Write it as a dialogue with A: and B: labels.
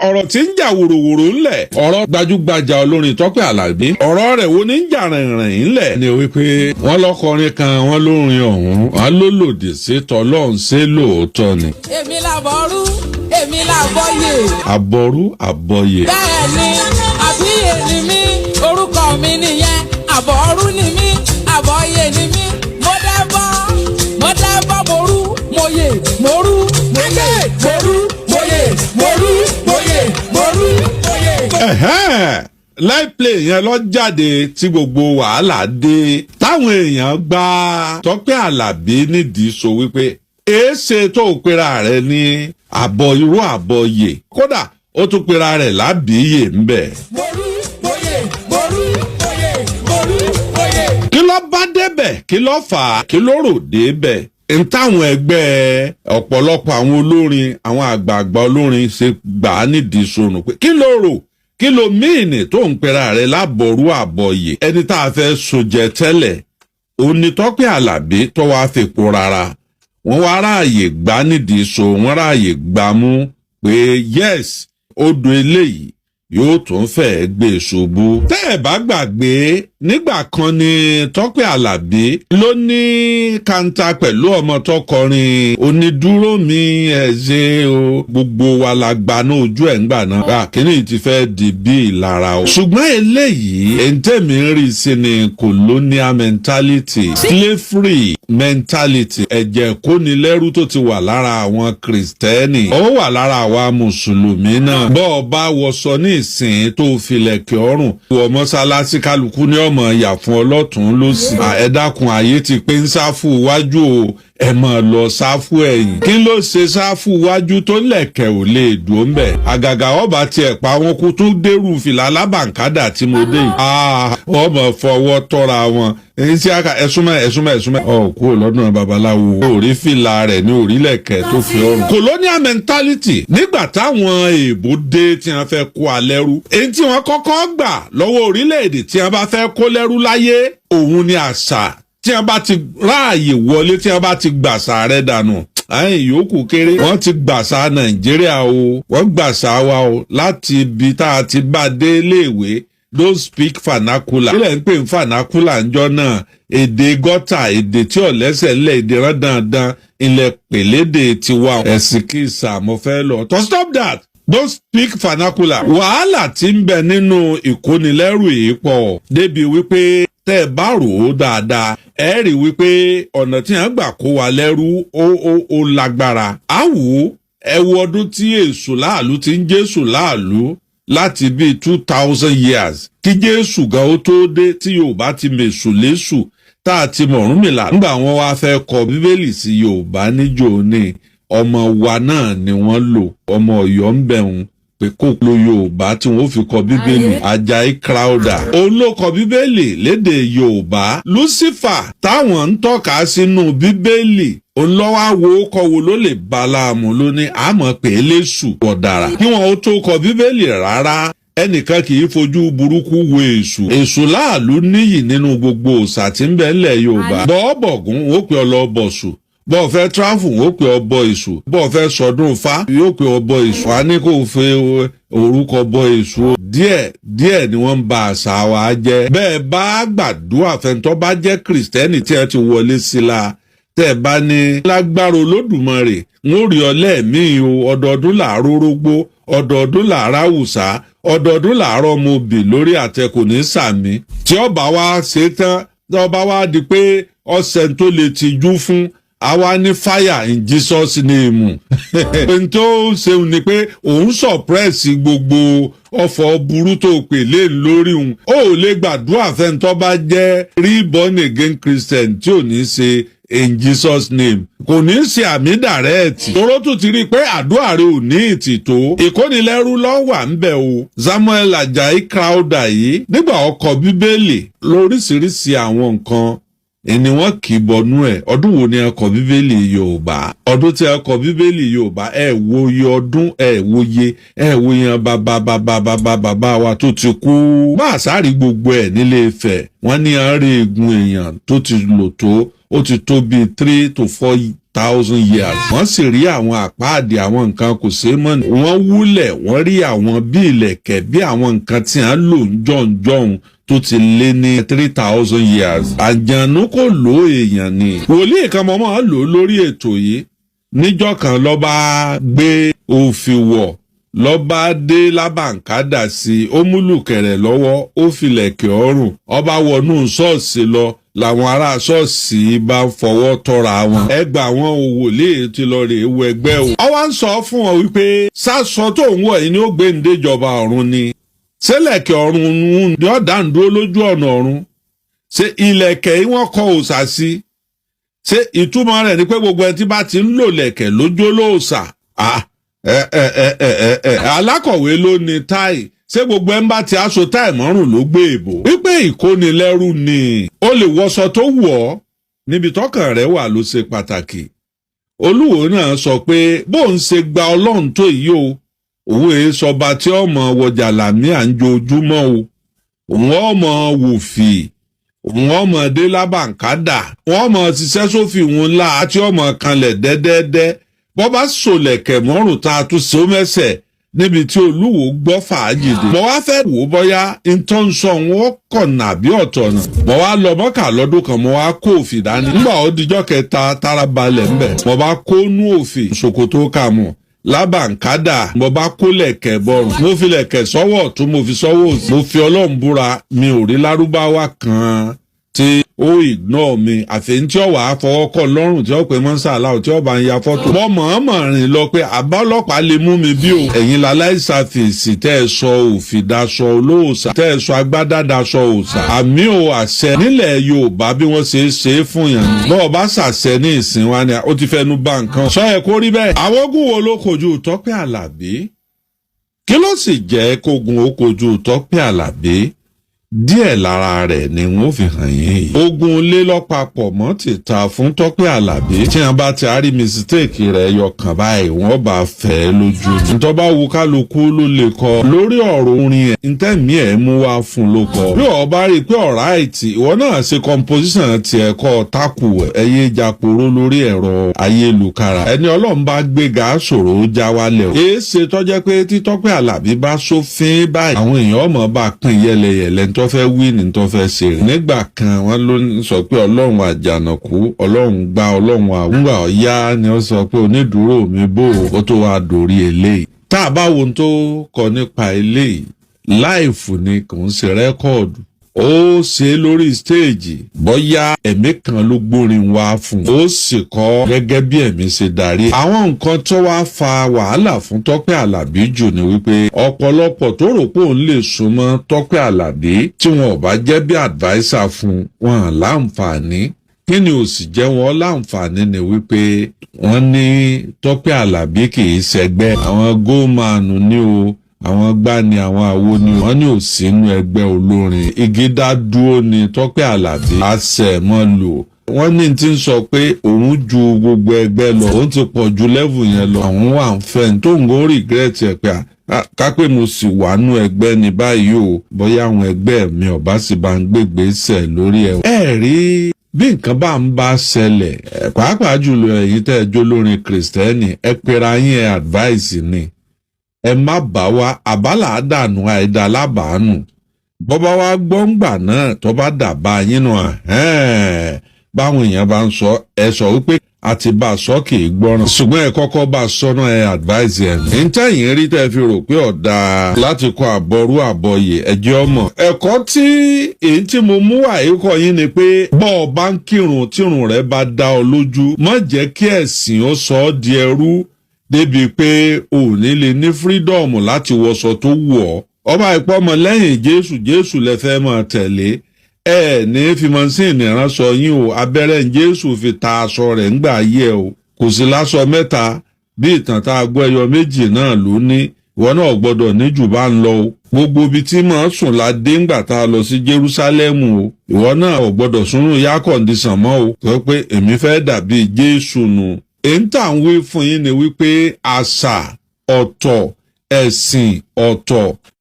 A: ọ̀rọ̀ tí ń jà wòròwòrò ńlẹ̀ ọ̀rọ̀ gbajúgbajà olórin Tope Alabi ọ̀rọ̀ rẹ̀ wo ní ń jà rìnrìn ńlẹ̀ ni wípé wọ́n lọ́kọrin kan wọ́n lórin ọ̀hún wọ́n ló lòdì sí tọ́lọ́hún ṣé lóòótọ́ ni.
B: èmi làbọ̀rú èmi làbọ̀yè.
A: Aboru Aboye.
B: bẹ́ẹ̀ ni àbíyè ni mí orúkọ mi nìyẹn àbọ̀rú ni mí àbọ̀yè ni mí mo dẹ́bọ̀ morú moyè morú moyè morú moyè morú moyè morú moyè.
A: láìpẹ́ yẹn lọ jáde tí gbogbo wàhálà dé táwọn èèyàn gba Tope Alabi nídìí so wípé èéṣe tó pera rẹ̀ ní irú Aboye kódà ó tún pera rẹ̀ lábìíyè ńbẹ̀.
B: morú moyè morú moyè morú moyè.
A: kí ló bá débẹ̀ kí ló fà á kí ló rò débẹ̀ n táwọn ẹgbẹ́ ọ̀pọ̀lọpọ̀ àwọn olórin àwọn àgbààgbà olórin ṣe gbà á nídìí sọnù pé kí ló rò kí ló míìnì tó ń pera rẹ̀ lábọ̀rú Aboye ẹni tá a fẹ́ sojẹ tẹ́lẹ̀ òun ni Tope Alabi tó wàá fipò rárá wọ́n wá ráàyè gbà nídìí so wọ́n ráàyè gbà mú pé yes odò eléyìí yóò tún fẹ́ gbé ṣubú. tẹ́ ẹ̀ bá gbàgbé nígbà kan ni Tope Alabi ló ní kanta pẹ̀lú ọmọ tó kọrin onídúró mi ẹ̀ ṣe o gbogbo wa la gbaná ojú ẹ̀ ń gbà náà. kíní ti fẹ́ di bí ìlara o. ṣùgbọ́n eléyìí èntèmí ń rí sí ni colonial mentality slavery mentality ẹ̀jẹ̀ kónilẹ́rú tó ti wà lára àwọn kìrìsìtẹ́nì ó wà lára àwa mùsùlùmí náà. bọ́ọ̀ bá wọṣọ ní ìsìn tó filẹ̀kẹ̀ ọrùn wọ mọ́sálásí kálukú ní ọmọ ìyà fún ọlọ́tún lósì. ẹ dákun ayé ti pé ń sáfù wájú o ẹ máa lọ sáfù ẹ̀yìn. kí ló ṣe sáfù wájú tó lẹ̀kẹ̀ ò lè dùn bẹ̀. àgàgà ọba tiẹ̀ pa wọn kó tún dérú fìlà alábàǹkádà tí mo dé yìí. ọmọ fọwọ́ tọ́ra wọn èyí tí ẹ̀súnmọ́ kú lọ́dún babaláwo orí fìlà rẹ̀ ní orílẹ̀kẹ̀ tó fi ọrùn. colonial mentality nígbà táwọn èèbó dé tí wọ́n fẹ́ kó alẹ́rú èyí tí wọ́n kọ́kọ́ gbà lọ́wọ́ orílẹ̀-èdè tí wọ́n bá fẹ́ kó lẹ́rú láyé òun ni àṣà tí wọ́n bá ti ráàyè wọlé tí wọ́n bá ti gbàṣà rẹ̀ dànù àyìn yòókù kéré wọ́n ti gbàṣà Nàìjíríà o wọ́n gbàṣà wa o láti ibi tá a ti bá dé léèwé don't speak vernacular. ilẹ̀ ń pè ń vernacular ńjọ́ náà èdè gọ́tà èdè tí ọ̀lẹ́sẹ̀ ńlẹ̀ èdè rán dandan ilẹ̀ pèlédè tiwa ẹ̀sìn kí ìsàmọ́ fẹ́ lọ. to stop that don't speak vernacular. wàhálà tí ń bẹ nínú ìkónilẹ́rù yìí pọ̀ débi wípé tẹ́ ẹ bá rò ó dáadáa ẹ rí wípé ọ̀nà tí wọ́n gbà kó wa lẹ́rú ó lágbára. àwò ẹ wo ọdún tí èṣù láàlú ti ń jésù láàlú láti bíi 2000 years kí jésù gan ó tó dé tí yorùbá ti mèṣù léṣù tá a ti mọ̀rúnmìlà nígbà wọn wá fẹ́ kọ bíbélì sí yorùbá níjó ní ọmọ wa náà ni wọ́n lò ọmọ ọ̀yọ́ ń bẹ̀rùn pé kó lo yorùbá tí wọ́n fi kọ bíbélì Ajayi Crowther òun ló kọ bíbélì lédè yorùbá Lucifer táwọn ń tọ́ka sínú bíbélì olọ́wọ́ kọ̀wé ló lè bá láàmú lóní àmọ́ pé léṣù ọ̀dàrà kí wọn ó tó kọ bíbélì rárá ẹnìkan kì í fojú burúkú wo èṣù láàlú níyì nínú gbogbo òòṣà tí ń bẹ ńlẹ̀ yorùbá bọ́ọ̀ bọ̀gún ó pè ọ lọ bọ̀ṣù bọ́ọ̀ fẹ́ tráfù ó pè ọ bọ èṣù bọ́ọ̀ fẹ́ sọdún fá yóò pè ọ bọ èṣù á ní kó fẹ́ orúkọ bọ èṣù díẹ̀ ni wọ́n ń ba àṣà wa jẹ́ bẹ́ẹ̀ bá gbàdúrà fẹ́ntọ́ bá jẹ́ kìrìsìtẹ́nì tí ẹ ti wọlé sí la tẹ́ bá ní lágbára olódùmarè ń rí ọ lẹ́ẹ̀mí o ọdọọdún làárọ̀ rógbó ọdọọdún làárọ̀ àwùsá ọdọọdún làárọ̀ ọmọ òbí lórí àtẹkù ní sàmì tí ọba wa ṣe tán tí ọba wa di pé ọ̀sẹ̀ tó lè tijú fún àwa ní fire in Jesus name. n tó ṣeun ni pé òun sọpírẹ́sì gbogbo ọ̀fọ̀ burú tó pè lé lórí òun ó lè gbàdúrà fẹ́ntọ́ bá jẹ́ reborn again Christian tí ò ní ṣe in Jesus name kò ní ṣe àmì dàrẹ́ẹ̀tì. tòró tún ti rí i pé àdúrà rẹ ò ní ìtìtò ìkónilẹ́rú lọ́wọ́ ń bẹ̀ o. Samuel Ajayi Crowther yìí nígbà ó kọ bíbélì lóríṣiríṣi àwọn nǹkan ẹni wọ́n kì í bọnú ẹ̀ ọdún wo ni ẹ kọ bíbélì yorùbá ọdún tí ẹ kọ bíbélì yorùbá ẹ wo iye ọdún ẹ wo yan bàbá wa tó ti kú máa sáré gbogbo ẹ̀ nílé Ifẹ̀ wọ́n ní àárẹ̀ egun èèyàn tó ti lò tó ó ti tó bíi 3 to 4 3,000 years. Wọ́n sì rí àwọn àpáàdì àwọn nǹkan kò ṣeé mọ̀ ní. Wọ́n wúlẹ̀ wọ́n rí àwọn bí ìlẹ̀kẹ̀ bí àwọn nǹkan tí à ń lò jọ̀ǹjọ̀ǹ tó ti lé ní 3,000 years. Àjànú kò lò èèyàn ni. Wòlíì kan mọ́ máa lò lórí ètò yìí. Níjọ́ kan ló bá gbé òfin wọ̀ ló bá dé lábàǹkádà sí i, ó múlùkẹ̀rẹ̀ lọ́wọ́ ó filẹ̀kẹ̀ ọrùn ọba wọnú ṣọ́ọ̀ṣì lọ làwọn ará ṣọ́ọ̀ṣì bá fọwọ́ tọ́ra wọn. Ẹgbà wọn ò wòlíì ti lọ rè wọ ẹgbẹ́ o. Ó wá ń sọ fún wọn wípé sásọ tó ń wọ̀ yìí ni ó gbé ń déjọba ọ̀run ni. Ṣẹlẹ̀kẹ̀ ọ̀run ni ó dá ń dúró lójú ọ̀nà ọ̀run. Ṣé ilẹ̀kẹ̀ yìí wọ́n kọ òòṣà sí? Ṣé ìtumọ̀ rẹ̀ ni pé gbogbo ẹni tí bá ti ń lò lẹ̀kẹ̀ lójó lóòṣà? Alákọ̀wé ló ní táì. Ṣé gbogbo ẹni bá ti aṣọ táì mọ́rùn ló gbé èbò? Wípé ìkónilẹ́rú ni. Ó lè wọṣọ tó wù ọ́ níbi tọ́kàn rẹ̀ wà ló ṣe pàtàkì. Olúwo náà sọ pé bóun ṣe gba Ọlọ́run tó yìí o, òun èé sọba tí ọmọ wọjà làmí à ń jojúmọ́ o. Òun ọmọ wòfì, òun ọmọ dé lábàǹkádà, wọ́n ọmọ ṣiṣẹ́ sófin òun ńlá àti ọmọ kanlẹ̀ dẹ́dẹ́dẹ́. Bọ́ bá sòlẹ̀kẹ̀ mọ́rùn tá a tún so mẹ́sẹ̀ níbi tí Olúwo gbọ́ fàájì dé. Mo wá fẹ́ wò bóyá ntọ́nsọ wọn kọ̀nà bí ọ̀tọ̀ náà. Mo wá lọ Mọ́kà lọ́dún kan mo wá kó òfì dání. Nígbà ó dijọ́ kẹta tára balẹ̀ ńbẹ̀. Mo bá kó nú òfì ṣòkòtò kàmù lábàǹkádà. Mo bá kó lẹ̀kẹ̀ bọ̀rùn. Mo fi lẹ̀kẹ̀ sọ́wọ́ ọ̀tún mo fi sọ́wọ́ òsì. Mo fi Ọlọ́run búra mi ò rí lárúbáwá kan tí ó ignore mi àfẹ́yìn tí ó wà á fọwọ́ kọ́ lọ́rùn tí ó pè mọ́ sàlá tí ó bá ń ya fọ́tò. Mo mọ̀ọ́mọ̀ rìn lọ pé àbá ọlọ́pàá lè mú mi bí o. Ẹ̀yin láláìsàfèsì tẹ́ ẹ sọ òfì daṣọ olóòṣà tẹ́ ẹ sọ agbádá daṣọ òòṣà. Àmì ò àṣẹ nílẹ̀ Yorùbá bí wọ́n ṣe é ṣe é fún yàn. Bọ́ọ̀ bá ṣàṣẹ ní ìsìn wa ni ó ti fẹnu bà nǹkan. Sọ ẹ kó rí bẹ́ẹ̀. Àwọn ogun wo ló kojú Tope Alabi? Kí ló sì jẹ́ kógun ó kojú Tope Alabi? Díẹ̀ lára rẹ̀ ni wọ́n fi hàn yín yìí. Ogun lé lọ́pàpọ̀ mọ́ ti ta fún Tope Alabi. Tí wọ́n bá ti rí mistake rẹ̀ yọkàn báyìí wọ́n bá fẹ́ lójú. Ntọ́ bá wu kálukú ló lè kọ lórí ọ̀rọ̀ orin ẹ̀. Ntẹ́mi ẹ̀ mú wá fún ló kọ. Bí o bá rí i pé ọ̀ráìtì ìwọ náà ṣe composition tiẹ̀ kọ́ tákù ẹ̀yẹ ìjàpòrò lórí ẹ̀rọ ayélujára. Ẹni Ọlọ́run bá gbéga ṣòro já wálẹ̀ o. Èé ṣe tọ́jẹ́ pé tí Tope Alabi bá sófin báyìí àwọn èèyàn ọmọ bá pín yẹlẹyẹlẹ tó fẹ́ wí ní tó fẹ́ ṣe rẹ̀. Nígbà kan wọ́n ló sọ pé Ọlọ́run àjànàkú Ọlọ́run gbá Ọlọ́run àwùgbà ọ̀yá ni ó sọ pé onídùúró mi bò ó tó wá dórí eléyìí. Tá a bá wo ohun tó kọ nípa eléyìí láìfù ni kò ń ṣe rẹ́kọ̀dù. Ó ṣe lórí stéèjì bóyá ẹ̀mí kan ló gbórin wá fún ó sì kọ gẹ́gẹ́ bí ẹ̀mí ṣe darí. Àwọn nǹkan tó wá fa wàhálà fún Tope Alabi jù ni wípé ọ̀pọ̀lọpọ̀ tó rò pé òun lè súnmọ́ Tope Alabi tí wọn ò bá jẹ́ bí adviser fún wọn láǹfààní. Kí ni ò sì jẹ́ wọn láǹfààní ni wípé wọ́n ní Tope Alabi kì í ṣẹgbẹ́ àwọn gómànù ní o. Àwọn gbá ni àwọn àwo ni wọ́n ní ò sínú ẹgbẹ́ olórin igi dá dúró ni Tope Alabi àṣẹ mọ́ lò. Wọ́n ní tí ń sọ pé òun ju gbogbo ẹgbẹ́ lọ òun ti pọ̀ ju level yẹn lọ. Àwọn wà ń fẹ́ tó ń go regret ẹ̀ pé kápẹ́ mo sì wà nú ẹgbẹ́ ní báyìí o bóyá àwọn ẹgbẹ́ mi ọ̀bá sì bá ń gbégbèsè lórí ẹ̀. Ẹ rí bí nǹkan bá ń bá ṣẹlẹ̀ pàápàá jùlọ ẹ̀yin tẹ́ ẹ jó lórin Kristẹni ẹ pera yín ẹ advice ni. Ẹ má bá wa àbálà àdànù àìdá lábàánù bọ́bá wa gbọ́ngbà náà tó bá dàbá yín nù báwọn èèyàn bá ń sọ ẹ sọ wípé àti bá a sọ kì í gbọ́ràn ṣùgbọ́n ẹ kọ́kọ́ bá a sọ́nà ẹ advice ẹ̀ ní. ntẹ́yìn rí tẹ́ fi rò pé ọ̀dà láti kọ àbọ̀rú àbọ̀yè ẹ̀jẹ̀ ọmọ. ẹ̀kọ́ tí èyí tí mo mú àyíkọ́ yín ni pé bọ́ ọ bá ń kírun tírun rẹ̀ bá dá ọ lójú má jẹ́ kí ẹ̀sìn ó sọ ọ́ di ẹrú débi pé o ò ní lè ní freedom láti wọṣọ tó wù ọ́. ọba ìpọ́mọ lẹ́yìn Jésù lẹ fẹ́ máa tẹ̀lé ẹ ní fi mọ́sìnì ránṣọ yín o abẹ́rẹ́ Jésù fi ta aṣọ rẹ̀ ńgbà yẹ o kò sí láṣọ mẹ́ta bí ìtàn tá a gbọ́ ẹyọ méjì náà ló ní ìwọ náà gbọ́dọ̀ ní jù bá ń lọ o gbogbo ibi tí màá sùn la dé ńgbà tá a lọ sí Jerúsálẹ́mù o ìwọ náà ò gbọ́dọ̀ sùnrùn yá kọ̀ǹdíṣàn mọ́ o sọ pé èmi fẹ́ dàbí Jésù nù. èyí tá à ń wí fún yín ni wípé àṣà ọ̀tọ̀ ẹ̀sìn ọ̀tọ̀